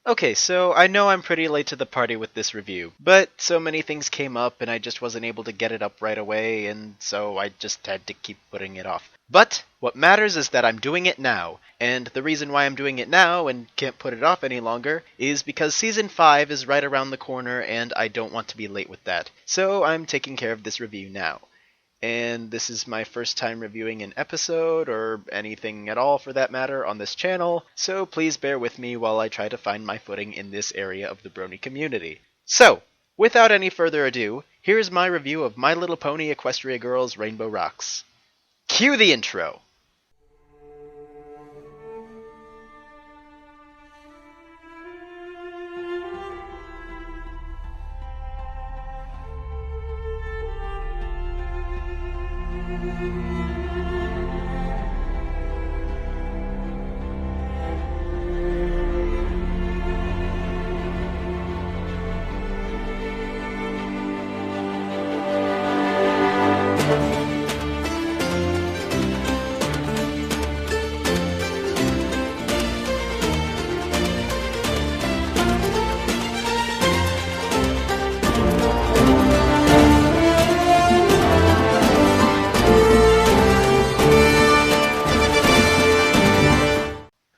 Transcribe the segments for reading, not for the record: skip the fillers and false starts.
Okay, so I know I'm pretty late to the party with this review, but so many things came up and I just wasn't able to get it up right away, and so I just had to keep putting it off. But what matters is that I'm doing it now, and the reason why I'm doing it now and can't put it off any longer is because Season 5 is right around the corner and I don't want to be late with that. So I'm taking care of this review now. And this is my first time reviewing an episode, or anything at all for that matter, on this channel, so please bear with me while I try to find my footing in this area of the Brony community. So, without any further ado, here's my review of My Little Pony Equestria Girls Rainbow Rocks. Cue the intro!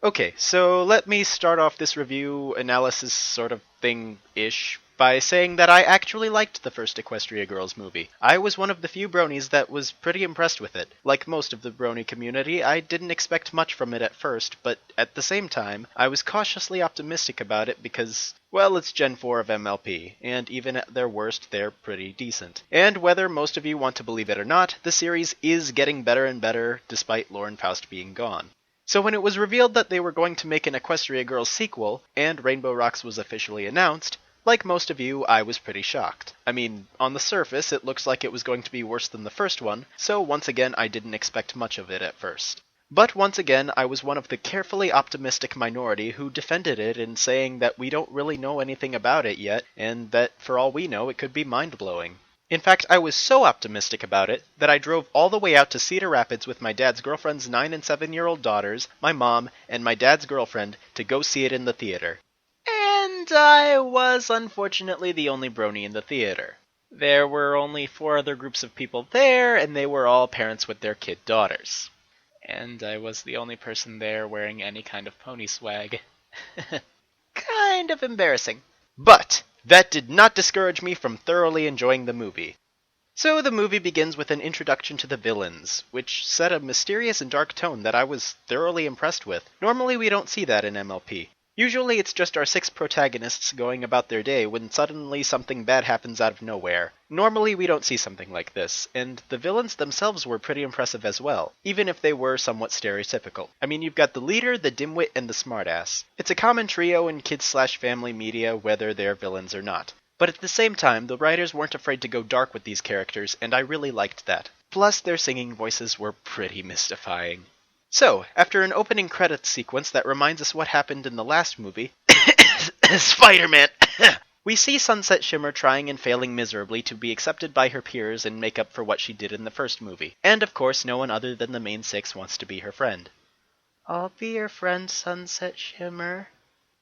Okay, so let me start off this review analysis sort of thing-ish by saying that I actually liked the first Equestria Girls movie. I was one of the few bronies that was pretty impressed with it. Like most of the brony community, I didn't expect much from it at first, but at the same time, I was cautiously optimistic about it because, well, it's Gen 4 of MLP, and even at their worst, they're pretty decent. And whether most of you want to believe it or not, the series is getting better and better despite Lauren Faust being gone. So when it was revealed that they were going to make an Equestria Girls sequel, and Rainbow Rocks was officially announced, like most of you, I was pretty shocked. I mean, on the surface, it looks like it was going to be worse than the first one, so once again, I didn't expect much of it at first. But once again, I was one of the carefully optimistic minority who defended it in saying that we don't really know anything about it yet, and that for all we know, it could be mind-blowing. In fact, I was so optimistic about it that I drove all the way out to Cedar Rapids with my dad's girlfriend's 9 and 7-year-old daughters, my mom, and my dad's girlfriend to go see it in the theater. And I was unfortunately the only brony in the theater. There were only 4 other groups of people there, and they were all parents with their kid daughters. And I was the only person there wearing any kind of pony swag. Kind of embarrassing. But that did not discourage me from thoroughly enjoying the movie. So the movie begins with an introduction to the villains, which set a mysterious and dark tone that I was thoroughly impressed with. Normally we don't see that in MLP. Usually it's just our 6 protagonists going about their day when suddenly something bad happens out of nowhere. Normally we don't see something like this, and the villains themselves were pretty impressive as well, even if they were somewhat stereotypical. I mean, you've got the leader, the dimwit, and the smartass. It's a common trio in kids/family media whether they're villains or not. But at the same time, the writers weren't afraid to go dark with these characters, and I really liked that. Plus, their singing voices were pretty mystifying. So, after an opening credits sequence that reminds us what happened in the last movie, Spider-Man, we see Sunset Shimmer trying and failing miserably to be accepted by her peers and make up for what she did in the first movie. And of course, no one other than the main 6 wants to be her friend. I'll be your friend, Sunset Shimmer.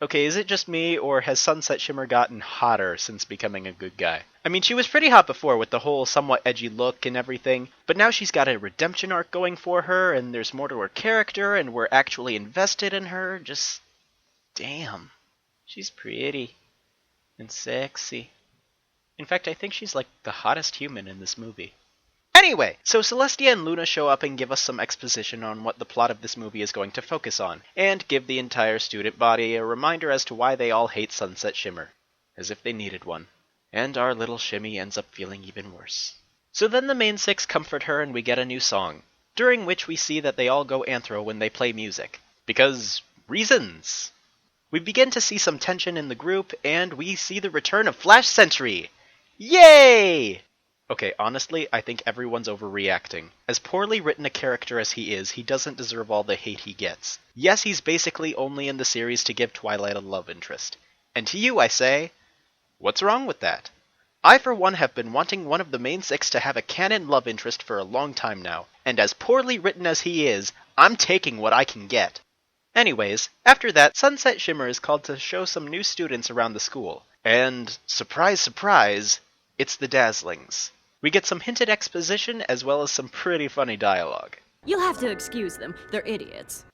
Okay, is it just me, or has Sunset Shimmer gotten hotter since becoming a good guy? I mean, she was pretty hot before with the whole somewhat edgy look and everything, but now she's got a redemption arc going for her, and there's more to her character, and we're actually invested in her. Just damn. She's pretty. And sexy. In fact, I think she's like the hottest human in this movie. Anyway, so Celestia and Luna show up and give us some exposition on what the plot of this movie is going to focus on, and give the entire student body a reminder as to why they all hate Sunset Shimmer. As if they needed one. And our little Shimmy ends up feeling even worse. So then the main 6 comfort her and we get a new song, during which we see that they all go anthro when they play music. Because reasons! We begin to see some tension in the group, and we see the return of Flash Sentry! Yay! Okay, honestly, I think everyone's overreacting. As poorly written a character as he is, he doesn't deserve all the hate he gets. Yes, he's basically only in the series to give Twilight a love interest. And to you I say, what's wrong with that? I for one have been wanting one of the main 6 to have a canon love interest for a long time now, and as poorly written as he is, I'm taking what I can get. Anyways, after that, Sunset Shimmer is called to show some new students around the school. And, surprise, surprise, it's the Dazzlings. We get some hinted exposition as well as some pretty funny dialogue. You'll have to excuse them. They're idiots.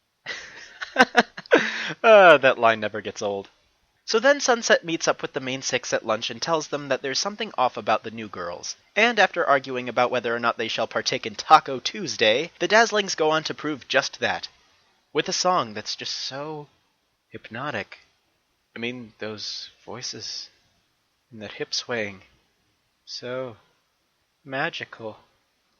That line never gets old. So then Sunset meets up with the main six at lunch and tells them that there's something off about the new girls. And after arguing about whether or not they shall partake in Taco Tuesday, the Dazzlings go on to prove just that. With a song that's just so hypnotic. I mean, those voices and that hip swaying. So magical.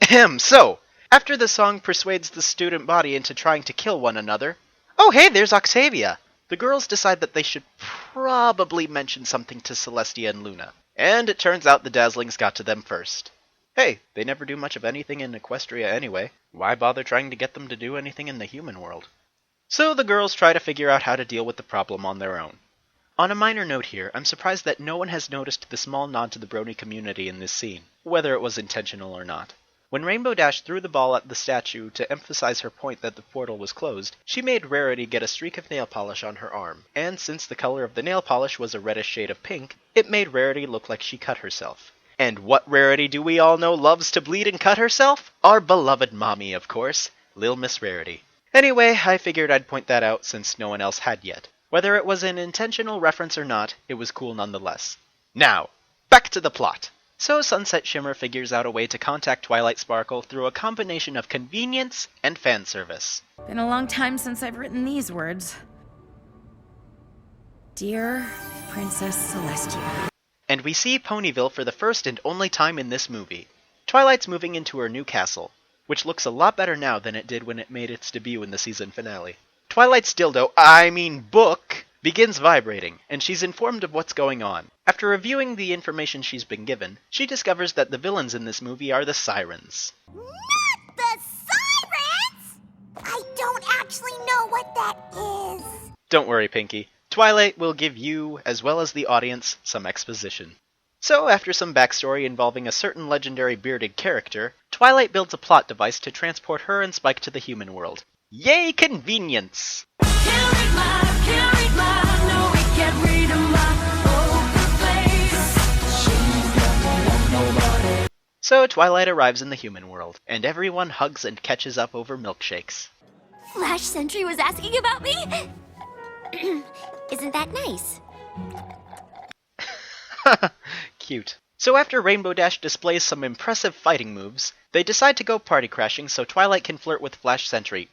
Ahem, so, after the song persuades the student body into trying to kill one another, oh hey, there's Octavia! The girls decide that they should probably mention something to Celestia and Luna. And it turns out the Dazzlings got to them first. Hey, they never do much of anything in Equestria anyway. Why bother trying to get them to do anything in the human world? So the girls try to figure out how to deal with the problem on their own. On a minor note here, I'm surprised that no one has noticed the small nod to the Brony community in this scene, whether it was intentional or not. When Rainbow Dash threw the ball at the statue to emphasize her point that the portal was closed, she made Rarity get a streak of nail polish on her arm, and since the color of the nail polish was a reddish shade of pink, it made Rarity look like she cut herself. And what Rarity do we all know loves to bleed and cut herself? Our beloved mommy, of course, Lil Miss Rarity. Anyway, I figured I'd point that out since no one else had yet. Whether it was an intentional reference or not, it was cool nonetheless. Now, back to the plot. So Sunset Shimmer figures out a way to contact Twilight Sparkle through a combination of convenience and fan service. Been a long time since I've written these words. Dear Princess Celestia. And we see Ponyville for the first and only time in this movie. Twilight's moving into her new castle, which looks a lot better now than it did when it made its debut in the season finale. Twilight's book, begins vibrating, and she's informed of what's going on. After reviewing the information she's been given, she discovers that the villains in this movie are the Sirens. Not the Sirens? I don't actually know what that is. Don't worry, Pinky. Twilight will give you, as well as the audience, some exposition. So, after some backstory involving a certain legendary bearded character, Twilight builds a plot device to transport her and Spike to the human world. Yay, convenience! So Twilight arrives in the human world, and everyone hugs and catches up over milkshakes. Flash Sentry was asking about me? Isn't that nice? Cute. So after Rainbow Dash displays some impressive fighting moves, they decide to go party crashing so Twilight can flirt with Flash Sentry.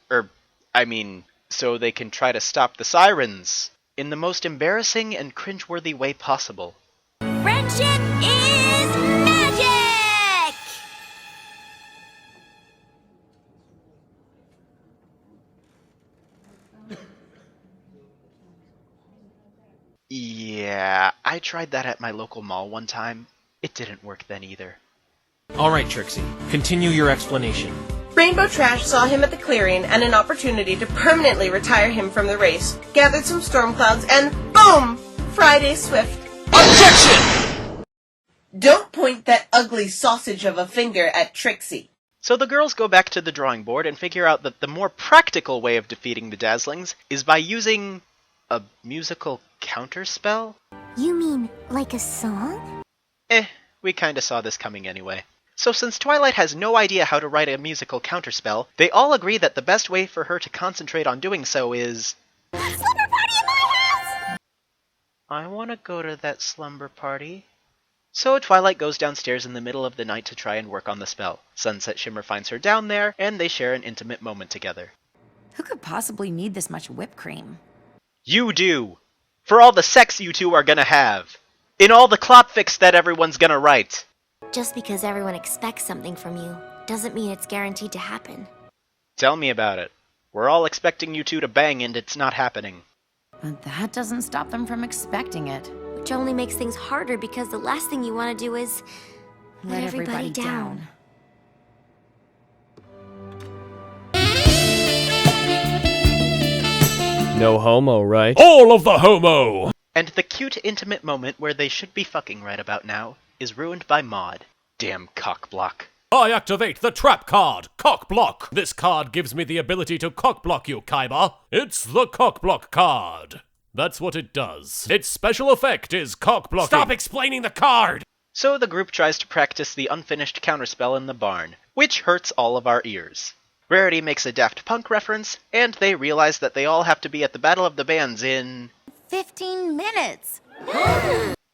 So they can try to stop the Sirens in the most embarrassing and cringeworthy way possible. Friendship is magic! Yeah, I tried that at my local mall one time. It didn't work then either. Alright, Trixie. Continue your explanation. Rainbow Trash saw him at the clearing and an opportunity to permanently retire him from the race, gathered some storm clouds, and boom! Friday Swift. OBJECTION! Don't point that ugly sausage of a finger at Trixie. So the girls go back to the drawing board and figure out that the more practical way of defeating the Dazzlings is by using a musical counterspell? You mean like a song? We kinda saw this coming anyway. So since Twilight has no idea how to write a musical counterspell, they all agree that the best way for her to concentrate on doing so is... Slumber party in my house! I wanna go to that slumber party. So Twilight goes downstairs in the middle of the night to try and work on the spell. Sunset Shimmer finds her down there, and they share an intimate moment together. Who could possibly need this much whipped cream? You do! For all the sex you two are gonna have! In all the clopfics that everyone's gonna write! Just because everyone expects something from you doesn't mean it's guaranteed to happen. Tell me about it. We're all expecting you two to bang and it's not happening. But that doesn't stop them from expecting it. Which only makes things harder because the last thing you want to do is let everybody down. No homo, right? All of the homo! And the cute, intimate moment where they should be fucking right about now is ruined by Maud. Damn cockblock. I activate the trap card, Cock Block. This card gives me the ability to cock block you, Kaiba. It's the Cock Block card. That's what it does. Its special effect is cock blocking. Stop explaining the card! So the group tries to practice the unfinished counterspell in the barn, which hurts all of our ears. Rarity makes a Daft Punk reference, and they realize that they all have to be at the Battle of the Bands in 15 minutes.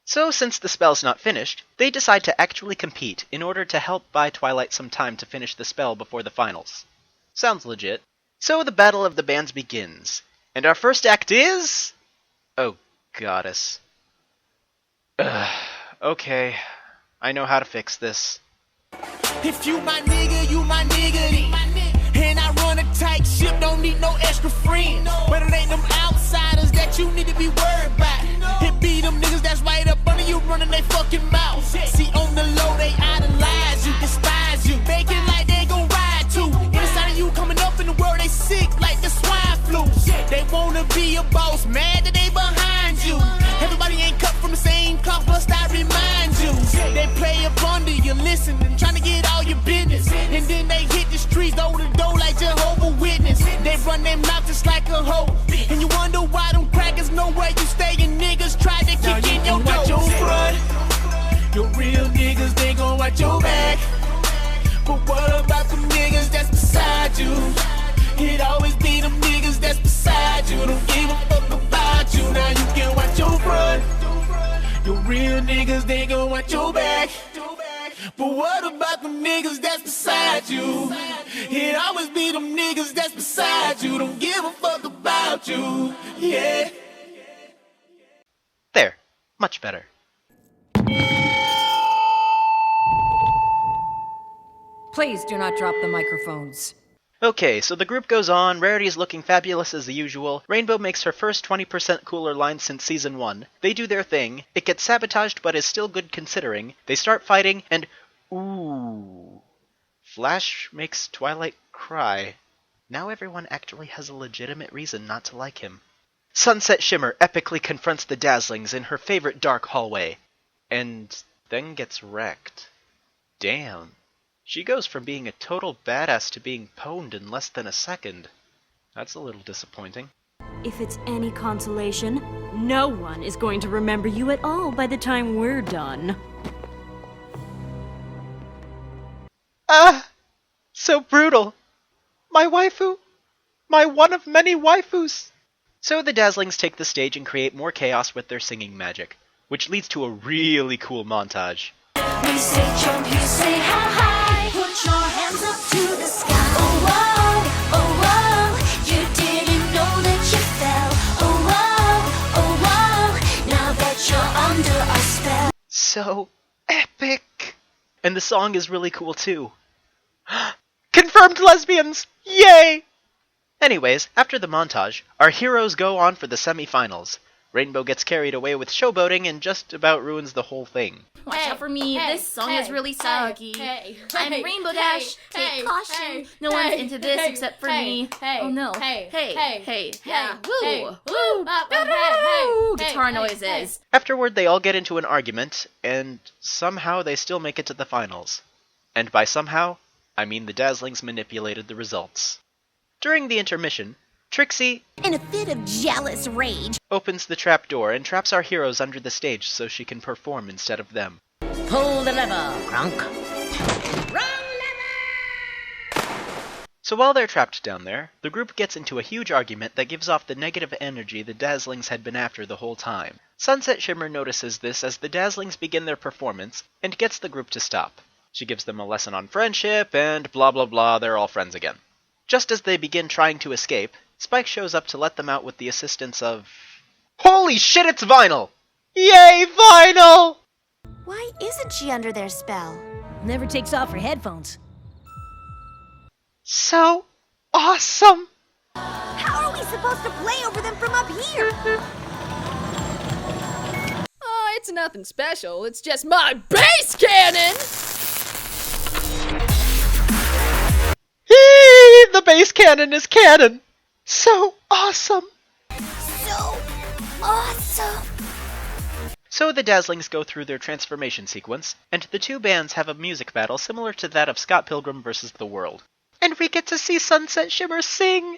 So, since the spell's not finished, they decide to actually compete in order to help buy Twilight some time to finish the spell before the finals. Sounds legit. So the Battle of the Bands begins, and our first act is... Oh, goddess. Okay, I know how to fix this. If you my nigga, you my nigga. And I run a tight ship, don't need no extra friends. But it ain't them outsiders that you need to be worried about. It be them niggas that's right up under you running they fucking mouth. See, on the low, they idolize you, despise you. Faking like they gon' ride too. Inside of you coming up in the world, they sick like the swine flu. They wanna be a boss, mad that they behind you. Everybody ain't cut from the same cloth, must I remind you. They play up under you, listening, trying to get all your business. And then they hit the streets, door to door like Jehovah's Witness. They run their mouth just like a hoe. And you wonder why them crackers know where you stay and niggas try to kick in your door. Your front, your real niggas, they gon' watch your back. But what about them niggas that's beside you? It always be them niggas that's beside you. Don't give a fuck about you. Now you can watch your front. Your real niggas, they gon' watch your back. But what about them niggas that's beside you? It always be them niggas that's beside you. Don't give a fuck about you. Yeah. There. Much better. Please do not drop the microphones. Okay, so the group goes on, Rarity's looking fabulous as usual, Rainbow makes her first 20% cooler line since Season 1, they do their thing, it gets sabotaged but is still good considering, they start fighting, and ooh, Flash makes Twilight cry. Now everyone actually has a legitimate reason not to like him. Sunset Shimmer epically confronts the Dazzlings in her favorite dark hallway, and then gets wrecked. Damn. She goes from being a total badass to being pwned in less than a second. That's a little disappointing. If it's any consolation, no one is going to remember you at all by the time we're done. So brutal. My waifu. My one of many waifus. So the Dazzlings take the stage and create more chaos with their singing magic, which leads to a really cool montage. We say jump, you say how high. Put your hands up to the sky. Oh whoa, you didn't know that you fell. Oh whoa, now that you're under our spell. So epic. And the song is really cool too. Confirmed lesbians! Yay! Anyways, after the montage, our heroes go on for the semi-finals. Rainbow gets carried away with showboating and just about ruins the whole thing. Watch out for me, this song is really soggy. I'm Rainbow Dash, take caution. No one's into this except for me. Oh no. Hey, yeah, woo, woo, guitar noises. Afterward, they all get into an argument, and somehow they still make it to the finals. And by somehow, I mean the Dazzlings manipulated the results. During the intermission, Trixie, In a fit of jealous rage, opens the trap door and traps our heroes under the stage so she can perform instead of them. Pull the lever, Gronk. So while they're trapped down there, the group gets into a huge argument that gives off the negative energy the Dazzlings had been after the whole time. Sunset Shimmer notices this as the Dazzlings begin their performance and gets the group to stop. She gives them a lesson on friendship and blah blah blah, they're all friends again. Just as they begin trying to escape, Spike shows up to let them out with the assistance of... Holy shit, it's Vinyl! Yay, Vinyl! why isn't she under their spell? Never takes off her headphones. So awesome! How are we supposed to play over them from up here? Oh, it's nothing special. It's just my bass cannon! The bass cannon is canon! So awesome! So awesome! So the Dazzlings go through their transformation sequence, and the two bands have a music battle similar to that of Scott Pilgrim vs. the World. And we get to see Sunset Shimmer sing!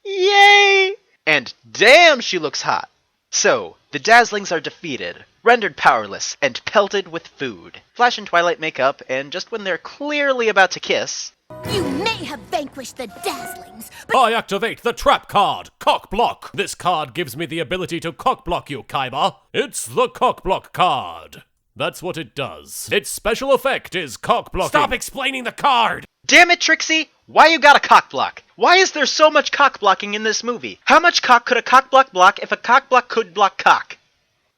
Yay! And damn, she looks hot! So, the Dazzlings are defeated, rendered powerless, and pelted with food. Flash and Twilight make up, and just when they're clearly about to kiss... You may have vanquished the Dazzlings, but I activate the trap card, Cock Block. This card gives me the ability to cock block you, Kaiba. It's the Cock Block card. That's what it does. Its special effect is cock blocking. Stop explaining the card! Damn it, Trixie! Why you got a cock block? Why is there so much cock blocking in this movie? How much cock could a cock block if a cock block could block cock?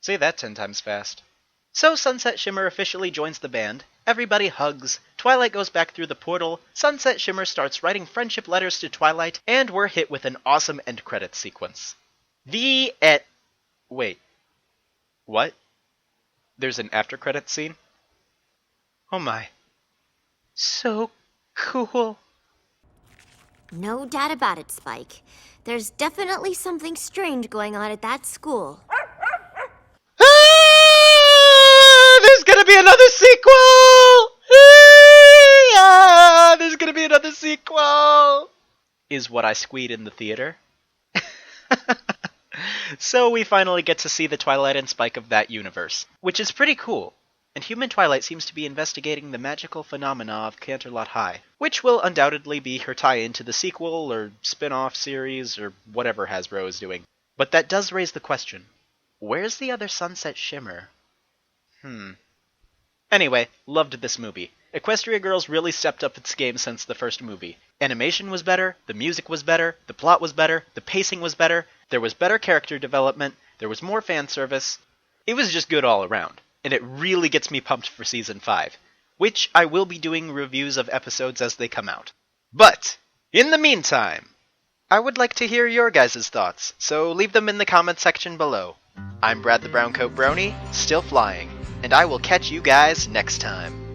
Say that 10 times fast. So Sunset Shimmer officially joins the band, everybody hugs, Twilight goes back through the portal, Sunset Shimmer starts writing friendship letters to Twilight, and we're hit with an awesome end credits sequence. Wait. What? There's an after credits scene? Oh my. So cool. no doubt about it, Spike. There's definitely something strange going on at that school. There's gonna be another sequel! There's gonna be another sequel! Is what I squeed in the theater. So we finally get to see the Twilight and Spike of that universe, which is pretty cool. And Human Twilight seems to be investigating the magical phenomena of Canterlot High, which will undoubtedly be her tie-in to the sequel or spin-off series or whatever Hasbro is doing. But that does raise the question, where's the other Sunset Shimmer? Anyway, loved this movie. Equestria Girls really stepped up its game since the first movie. Animation was better, the music was better, the plot was better, the pacing was better, there was better character development, there was more fan service. It was just good all around, and it really gets me pumped for Season 5, which I will be doing reviews of episodes as they come out. But, in the meantime, I would like to hear your guys' thoughts, so leave them in the comments section below. I'm Brad the Browncoat Brony, still flying, and I will catch you guys next time.